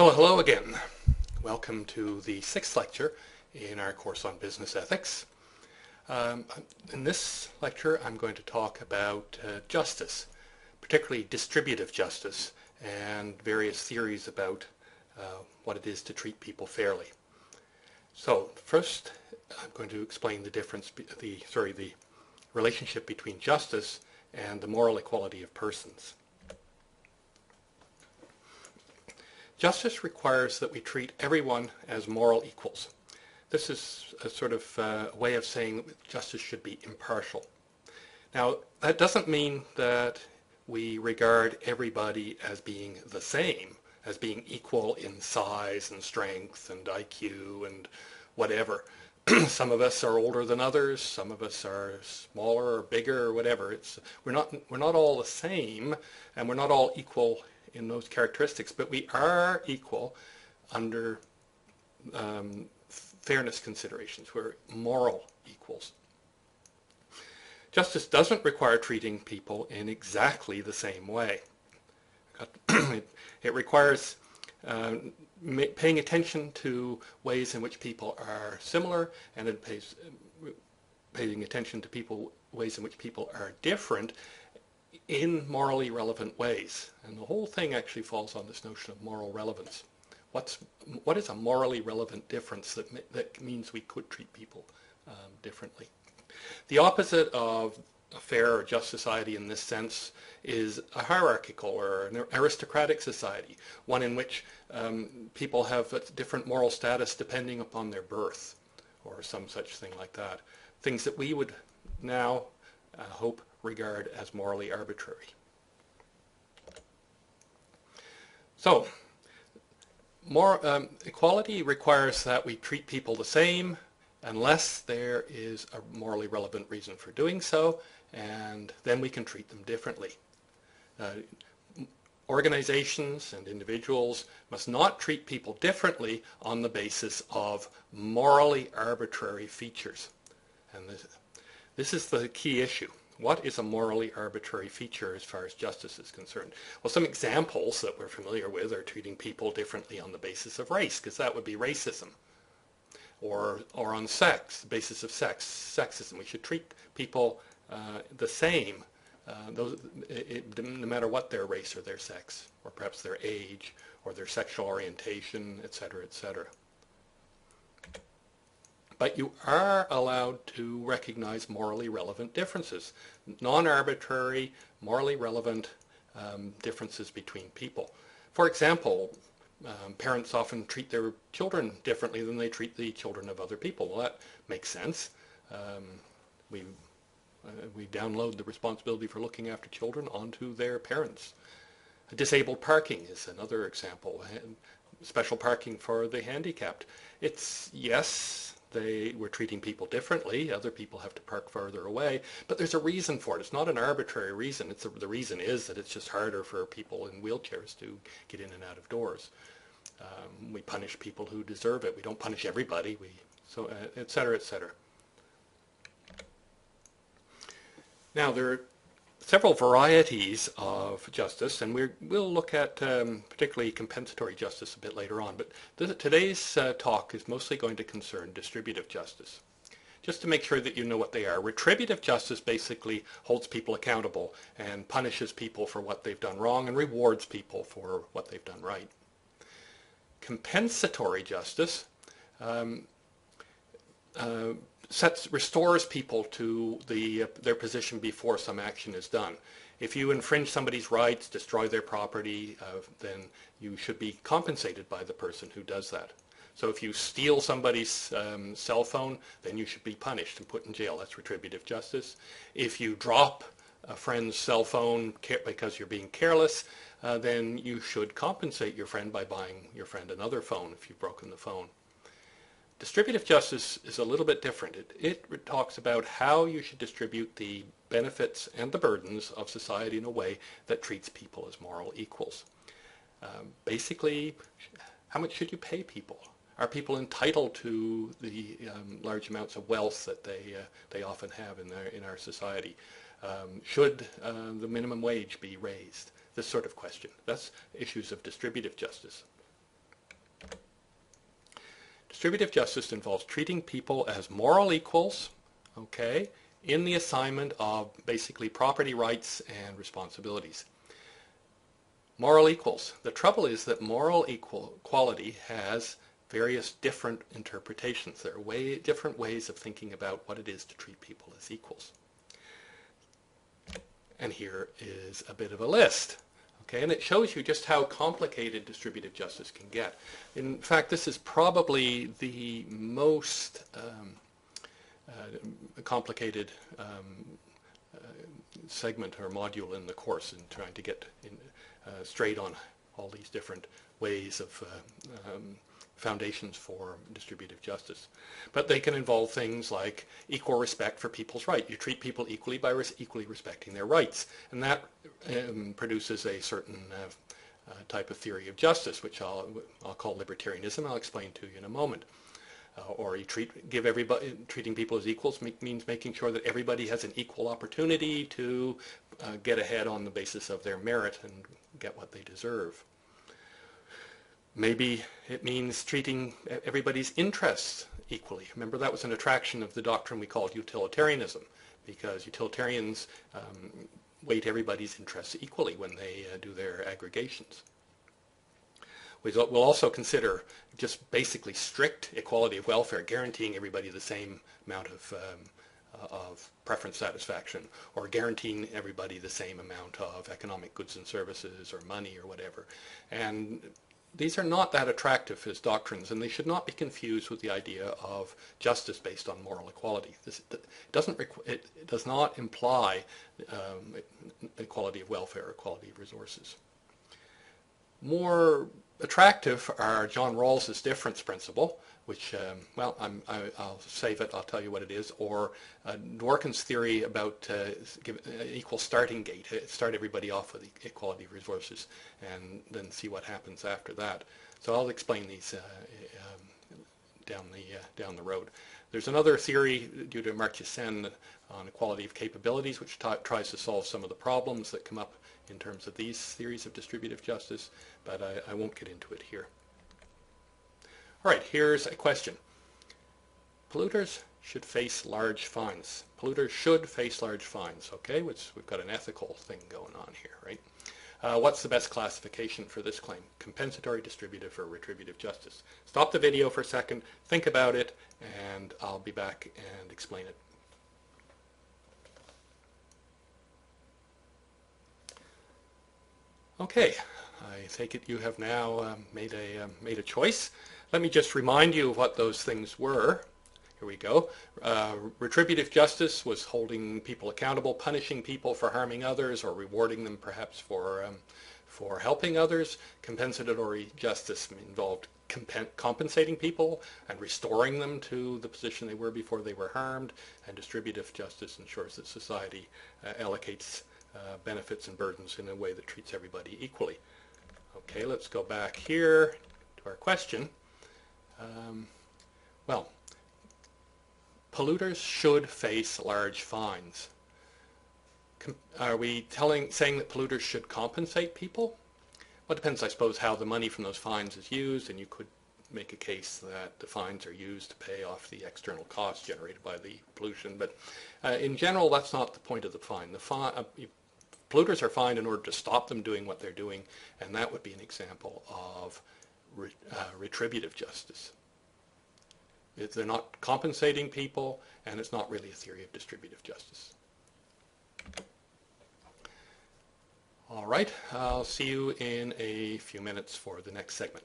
Well, hello again. Welcome to the sixth lecture in our course on business ethics. In this lecture, I'm going to talk about justice, particularly distributive justice, and various theories about what it is to treat people fairly. So, first, I'm going to explain the relationship between justice and the moral equality of persons. Justice requires that we treat everyone as moral equals. This is a sort of way of saying that justice should be impartial. Now, that doesn't mean that we regard everybody as being the same, as being equal in size and strength and IQ and whatever. Some of us are older than others, some of us are smaller or bigger or whatever. We're not all the same, and we're not all equal in those characteristics, but we are equal under fairness considerations. We're moral equals. Justice doesn't require treating people in exactly the same way. It requires paying attention to ways in which people are similar, and it paying attention to ways in which people are different in morally relevant ways. And the whole thing actually falls on this notion of moral relevance. What is a morally relevant difference that means we could treat people differently? The opposite of a fair or just society in this sense is a hierarchical or an aristocratic society, one in which people have a different moral status depending upon their birth or some such thing like that. Things that we would now hope regard as morally arbitrary. So, equality requires that we treat people the same unless there is a morally relevant reason for doing so, and then we can treat them differently. Organizations and individuals must not treat people differently on the basis of morally arbitrary features. And this is the key issue. What is a morally arbitrary feature as far as justice is concerned? Well, some examples that we're familiar with are treating people differently on the basis of race, because that would be racism. Or on sex, the basis of sexism. We should treat people the same, no matter what their race or their sex, or perhaps their age, or their sexual orientation, etc., etc. But you are allowed to recognize morally relevant differences, non-arbitrary, morally relevant differences between people. For example, parents often treat their children differently than they treat the children of other people. Well, that makes sense. We download the responsibility for looking after children onto their parents. Disabled parking is another example. Special parking for the handicapped. Yes, we're treating people differently. Other people have to park farther away, but there's a reason for it. It's not an arbitrary reason. The reason is that it's just harder for people in wheelchairs to get in and out of doors. We punish people who deserve it. We don't punish everybody. Et cetera, et cetera. Now, there are several varieties of justice, and we'll look at particularly compensatory justice a bit later on, but today's talk is mostly going to concern distributive justice. Just to make sure that you know what they are, retributive justice basically holds people accountable and punishes people for what they've done wrong and rewards people for what they've done right. Compensatory justice restores people to their position before some action is done. If you infringe somebody's rights, destroy their property, then you should be compensated by the person who does that. So if you steal somebody's cell phone, then you should be punished and put in jail. That's retributive justice. If you drop a friend's cell phone because you're being careless, then you should compensate your friend by buying your friend another phone if you've broken the phone. Distributive justice is a little bit different. It talks about how you should distribute the benefits and the burdens of society in a way that treats people as moral equals. Basically, how much should you pay people? Are people entitled to the large amounts of wealth that they often have in our society? Should the minimum wage be raised? This sort of question. That's issues of distributive justice. Distributive justice involves treating people as moral equals, okay, in the assignment of basically property rights and responsibilities. Moral equals. The trouble is that moral equality has various different interpretations. There are different ways of thinking about what it is to treat people as equals. And here is a bit of a list. Okay, and it shows you just how complicated distributive justice can get. In fact, this is probably the most complicated segment or module in the course in trying to get straight on all these different ways of foundations for distributive justice. But they can involve things like equal respect for people's rights. You treat people equally by equally respecting their rights. And that produces a certain type of theory of justice, which I'll call libertarianism. I'll explain to you in a moment. Or you treating people as equals means making sure that everybody has an equal opportunity to get ahead on the basis of their merit and get what they deserve. Maybe it means treating everybody's interests equally. Remember, that was an attraction of the doctrine we called utilitarianism, because utilitarians weight everybody's interests equally when they do their aggregations. We'll also consider just basically strict equality of welfare, guaranteeing everybody the same amount of preference satisfaction, or guaranteeing everybody the same amount of economic goods and services or money or whatever. And these are not that attractive as doctrines, and they should not be confused with the idea of justice based on moral equality. It does not imply equality of welfare or equality of resources. More attractive are John Rawls's difference principle, which, well, I'll save it, I'll tell you what it is, or Dworkin's theory about equal starting gate, start everybody off with equality of resources and then see what happens after that. So I'll explain these down the road. There's another theory due to Amartya Sen on equality of capabilities, which tries to solve some of the problems that come up in terms of these theories of distributive justice, but I won't get into it here. All right, here's a question. Polluters should face large fines. Polluters should face large fines, okay? We've got an ethical thing going on here, right? What's the best classification for this claim? Compensatory, distributive, or retributive justice? Stop the video for a second, think about it, and I'll be back and explain it. Okay, I take it you have now made a choice. Let me just remind you of what those things were. Here we go. Retributive justice was holding people accountable, punishing people for harming others, or rewarding them perhaps for helping others. Compensatory justice involved compensating people and restoring them to the position they were before they were harmed. And distributive justice ensures that society allocates benefits and burdens in a way that treats everybody equally. Okay, let's go back here to our question. Well, polluters should face large fines. Are we saying that polluters should compensate people? Well, it depends, I suppose, how the money from those fines is used, and you could make a case that the fines are used to pay off the external costs generated by the pollution. But in general, that's not the point of the fine. Polluters are fined in order to stop them doing what they're doing, and that would be an example of retributive justice. They're not compensating people, and it's not really a theory of distributive justice. All right, I'll see you in a few minutes for the next segment.